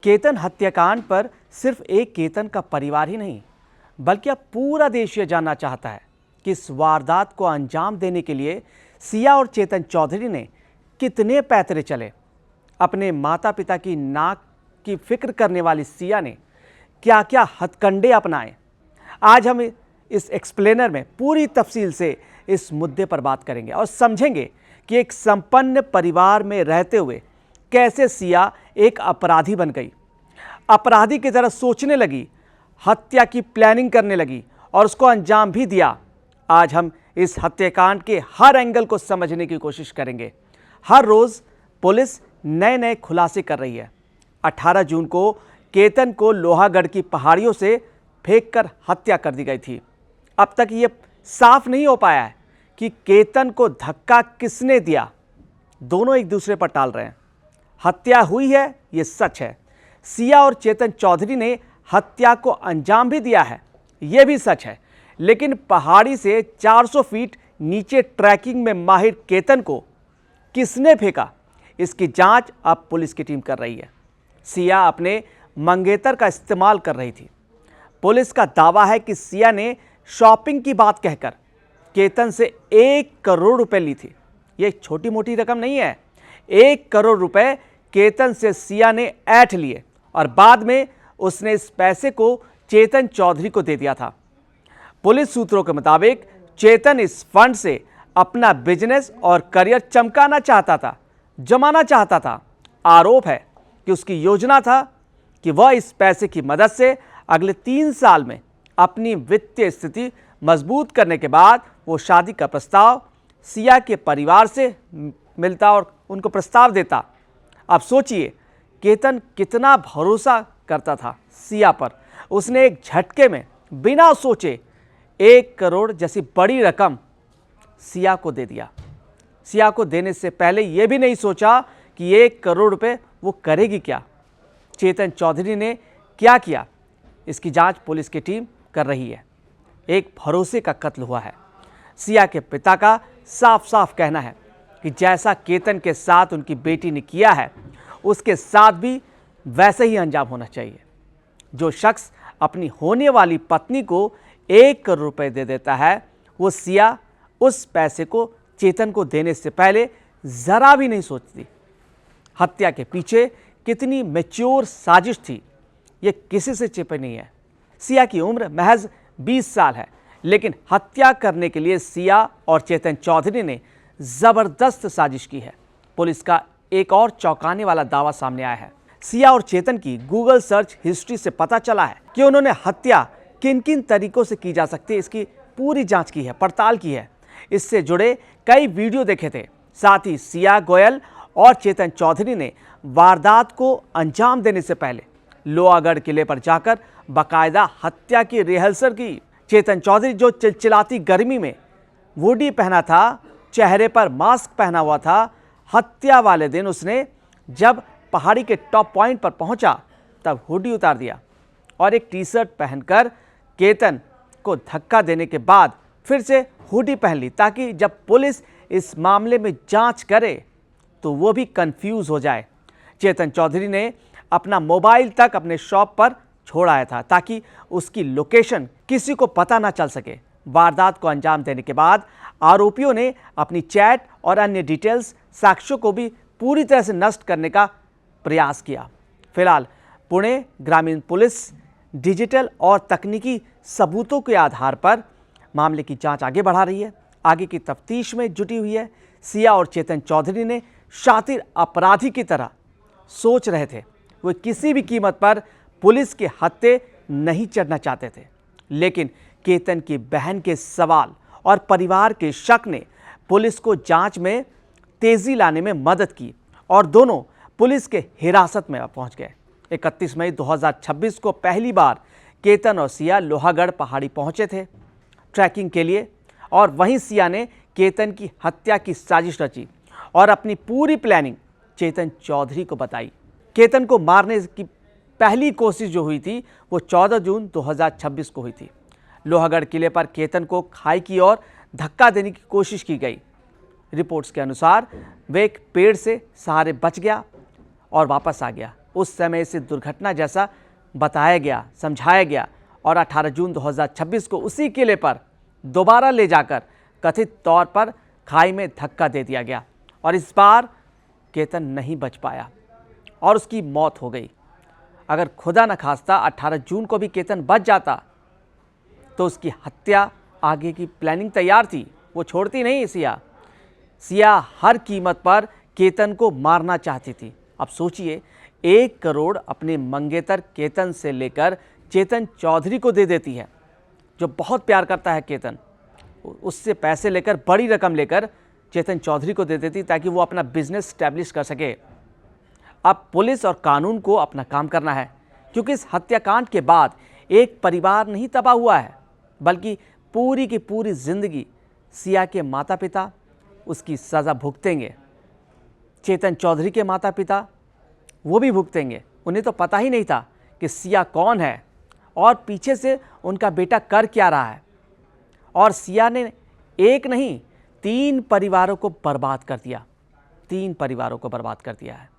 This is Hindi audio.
केतन हत्याकांड पर सिर्फ एक केतन का परिवार ही नहीं बल्कि अब पूरा देश ये जानना चाहता है कि इस वारदात को अंजाम देने के लिए सिया और चेतन चौधरी ने कितने पैतरे चले। अपने माता पिता की नाक की फिक्र करने वाली सिया ने क्या क्या हथकंडे अपनाए। आज हम इस एक्सप्लेनर में पूरी तफसील से इस मुद्दे पर बात करेंगे और समझेंगे कि एक संपन्न परिवार में रहते हुए कैसे सिया एक अपराधी बन गई, अपराधी की तरह सोचने लगी, हत्या की प्लानिंग करने लगी और उसको अंजाम भी दिया। आज हम इस हत्याकांड के हर एंगल को समझने की कोशिश करेंगे। हर रोज पुलिस नए नए खुलासे कर रही है। 18 जून को केतन को लोहागढ़ की पहाड़ियों से फेंककर हत्या कर दी गई थी। अब तक ये साफ नहीं हो पाया है कि केतन को धक्का किसने दिया। दोनों एक दूसरे पर टाल रहे हैं। हत्या हुई है, ये सच है। सिया और चेतन चौधरी ने हत्या को अंजाम भी दिया है, यह भी सच है। लेकिन पहाड़ी से 400 फीट नीचे ट्रैकिंग में माहिर केतन को किसने फेंका, इसकी जांच अब पुलिस की टीम कर रही है। सिया अपने मंगेतर का इस्तेमाल कर रही थी। पुलिस का दावा है कि सिया ने शॉपिंग की बात कहकर केतन से 1 करोड़ रुपए ली थी। यह छोटी मोटी रकम नहीं है। 1 करोड़ रुपए केतन से सिया ने ऐंठ लिए और बाद में उसने इस पैसे को चेतन चौधरी को दे दिया था। पुलिस सूत्रों के मुताबिक चेतन इस फंड से अपना बिजनेस और करियर चमकाना चाहता था, जमाना चाहता था। आरोप है कि उसकी योजना था कि वह इस पैसे की मदद से अगले 3 साल में अपनी वित्तीय स्थिति मजबूत करने के बाद वो शादी का प्रस्ताव सिया के परिवार से मिलता और उनको प्रस्ताव देता। अब सोचिए केतन कितना भरोसा करता था सिया पर। उसने एक झटके में बिना सोचे 1 करोड़ जैसी बड़ी रकम सिया को दे दिया। सिया को देने से पहले यह भी नहीं सोचा कि 1 करोड़ रुपए वो करेगी क्या। चेतन चौधरी ने क्या किया, इसकी जांच पुलिस की टीम कर रही है। एक भरोसे का कत्ल हुआ है। सिया के पिता का साफ साफ कहना है कि जैसा केतन के साथ उनकी बेटी ने किया है उसके साथ भी वैसे ही अंजाम होना चाहिए। जो शख्स अपनी होने वाली पत्नी को 1 करोड़ रुपए दे देता है, वो सिया उस पैसे को चेतन को देने से पहले जरा भी नहीं सोचती। हत्या के पीछे कितनी मैच्योर साजिश थी, ये किसी से छिपी नहीं है। सिया की उम्र महज 20 साल है, लेकिन हत्या करने के लिए सिया और चेतन चौधरी ने जबरदस्त साजिश की है। पुलिस का एक और चौंकाने वाला दावा सामने आया है। सिया और चेतन की गूगल सर्च हिस्ट्री से पता चला है कि उन्होंने हत्या किन किन तरीकों से की जा सकती है, इसकी पूरी जांच की है, पड़ताल की है। इससे जुड़े कई वीडियो देखे थे। साथ ही सिया गोयल और चेतन चौधरी ने वारदात को अंजाम देने से पहले लोहागढ़ किले पर जाकर बाकायदा हत्या की रिहर्सल की। चेतन चौधरी जो चिलचिलाती गर्मी में वुडी पहना था, चेहरे पर मास्क पहना हुआ था, हत्या वाले दिन उसने जब पहाड़ी के टॉप पॉइंट पर पहुंचा तब हुडी उतार दिया और एक टी शर्ट पहनकर केतन को धक्का देने के बाद फिर से हुडी पहन ली, ताकि जब पुलिस इस मामले में जांच करे तो वो भी कंफ्यूज हो जाए। चेतन चौधरी ने अपना मोबाइल तक अपने शॉप पर छोड़ आया था ताकि उसकी लोकेशन किसी को पता ना चल सके। वारदात को अंजाम देने के बाद आरोपियों ने अपनी चैट और अन्य डिटेल्स साक्ष्यों को भी पूरी तरह से नष्ट करने का प्रयास किया। फिलहाल पुणे ग्रामीण पुलिस डिजिटल और तकनीकी सबूतों के आधार पर मामले की जांच आगे बढ़ा रही है, आगे की तफ्तीश में जुटी हुई है। सिया और चेतन चौधरी ने शातिर अपराधी की तरह सोच रहे थे। वे किसी भी कीमत पर पुलिस के हत्थे नहीं चढ़ना चाहते थे, लेकिन केतन की बहन के सवाल और परिवार के शक ने पुलिस को जांच में तेजी लाने में मदद की और दोनों पुलिस के हिरासत में पहुंच गए। 31 मई 2026 को पहली बार केतन और सिया लोहागढ़ पहाड़ी पहुंचे थे ट्रैकिंग के लिए, और वहीं सिया ने केतन की हत्या की साजिश रची और अपनी पूरी प्लानिंग चेतन चौधरी को बताई। केतन को मारने की पहली कोशिश जो हुई थी वो 14 जून 2026 को हुई थी। लोहागढ़ किले पर केतन को खाई की ओर धक्का देने की कोशिश की गई। रिपोर्ट्स के अनुसार वे एक पेड़ से सहारे बच गया और वापस आ गया। उस समय इसे दुर्घटना जैसा बताया गया, समझाया गया और 18 जून 2026 को उसी किले पर दोबारा ले जाकर कथित तौर पर खाई में धक्का दे दिया गया और इस बार केतन नहीं बच पाया और उसकी मौत हो गई। अगर खुदा न खास्ता 18 जून को भी केतन बच जाता तो उसकी हत्या आगे की प्लानिंग तैयार थी। वो छोड़ती नहीं सिया हर कीमत पर केतन को मारना चाहती थी। अब सोचिए, 1 करोड़ अपने मंगेतर केतन से लेकर चेतन चौधरी को दे देती है, जो बहुत प्यार करता है केतन। उससे पैसे लेकर, बड़ी रकम लेकर चेतन चौधरी को दे देती ताकि वो अपना बिजनेस स्टैब्लिश कर सके। अब पुलिस और कानून को अपना काम करना है, क्योंकि इस हत्याकांड के बाद एक परिवार नहीं तबाह हुआ है, बल्कि पूरी की पूरी जिंदगी सिया के माता पिता उसकी सज़ा भुगतेंगे। चेतन चौधरी के माता पिता वो भी भुगतेंगे। उन्हें तो पता ही नहीं था कि सिया कौन है और पीछे से उनका बेटा कर क्या रहा है। और सिया ने एक नहीं, 3 परिवारों को बर्बाद कर दिया। 3 परिवारों को बर्बाद कर दिया है।